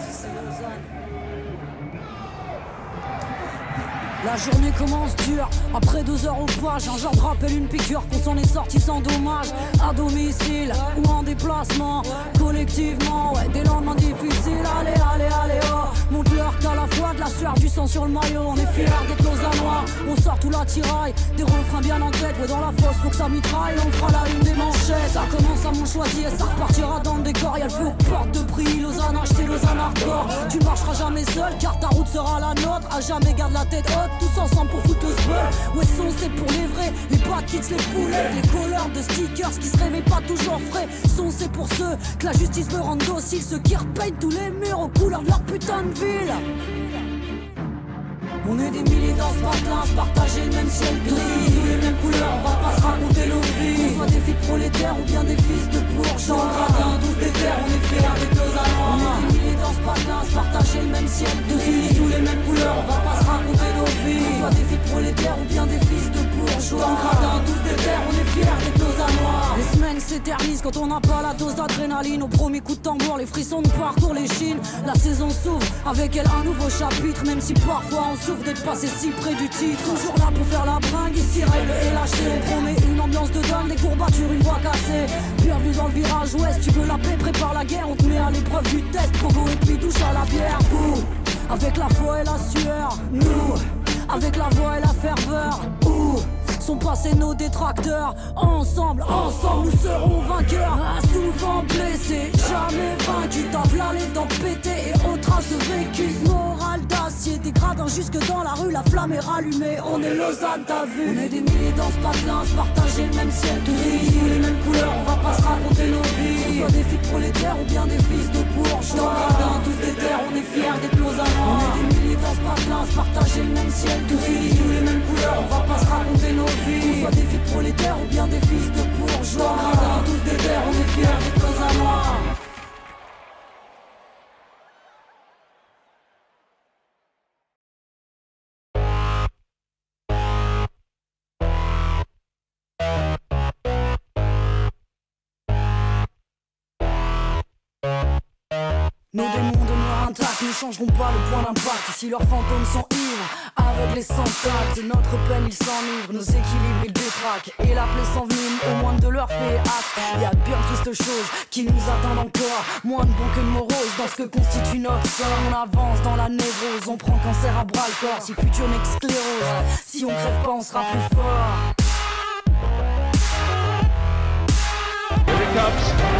C'est Lausanne. La journée commence dure, après 2 heures au page. Un genre de rappel, une piqûre qu'on s'en est sorti sans dommage. À domicile ou en déplacement, collectivement, ouais, des lendemains difficiles. Allez, allez, allez, oh. Montre-leur qu'à la fois de la sueur, du sang sur le maillot. On est fiers d'être lausannois, on sort tout l'attirail. Des refrains bien en tête, ouais, dans la fosse faut que ça mitraille. On fera la une des manchettes, ça commence à mon choisi et ça repartira dans le décor. Y'a le feu aux portes de prix, Lausanne acheté, Lausanne hardcore. Tu marcheras jamais seul car ta route sera la nôtre. À jamais garde la tête haute, tous ensemble pour foutre le spell. Ouais, son c'est pour les vrais, les bad kids, les poulettes, les couleurs de stickers qui se réveillent pas toujours frais. Son c'est pour ceux que la justice veut rendre docile, ceux qui repeignent tous les murs aux couleurs de leur putain de ville. On est des milliers dans ce patelin, se partager le même ciel gris, tous les mêmes couleurs, on va pas se raconter nos vies. Qu'on soit des filles prolétaires ou bien des fils de bourgeois, dans le gradin, tous des terres, on est fiers avec nos allemands. On est des milliers dans ce patelin, se partager le même ciel gris, tous les mêmes couleurs, on va pas se raconter nos vies. Qu'on soit des filles prolétaires ou bien des fils de bourgeois, dans le gradin, tous des terres, on est fiers avec nos allemands. Les semaines s'éternisent quand on n'a pas la dose d'adrénaline. Au premier coup de tambour, les frissons de parcours les chines. La saison s'ouvre, avec elle un nouveau chapitre, même si parfois on souffre d'être passé si près du titre. Toujours là pour faire la bringue, ici règle et lâcher. On promet une ambiance de dingue, des courbatures, une voix cassée. Bienvenue dans le virage ouest, tu veux la paix, prépare la guerre. On te met à l'épreuve du test, Pogo et puis douche à la bière. Ouh, avec la foi et la sueur, nous, avec la voix et la ferveur. Ouh, sont passés nos détracteurs. Ensemble, ensemble, nous serons vainqueurs. Souvent blessés, jamais vaincus. T'as les dents pétées et aux traces de vécu. Morale d'acier, des gradins jusque dans la rue. La flamme est rallumée, on est Lausanne, t'as vu. On est des milliers dans ce patelin, se partager le même ciel gris, tous les mêmes couleurs, on va pas se raconter nos vies. Qu'on soit des filles prolétaires ou bien des fils de bourgeois, dans le gradin, tous des terres, on est fiers d'être lausannois. On est des milliers dans ce patelin, se partager le même ciel gris, tous les mêmes couleurs, on va pas se raconter nos vies. Qu'on soit des filles prolétaires ou bien des fils de bourgeois, dans le gradin, tous des terres, on est fiers d'être lausannois. Nos démons demeurent intacts, ne changeront pas le point d'impact. Si leurs fantômes sont ivres, aveugles et sans tact, notre peine ils s'enivrent, nos équilibres ils détraquent. Et la plaie s'envenime au moins de leur fait acte. Y a de bien tristes choses qui nous attendent encore, moins de bons que de moroses dans ce que constitue notre sang. On avance dans la névrose, on prend cancer à bras le corps. Si le futur n'est que sclérose, si on crève pas on sera plus fort. Here it comes.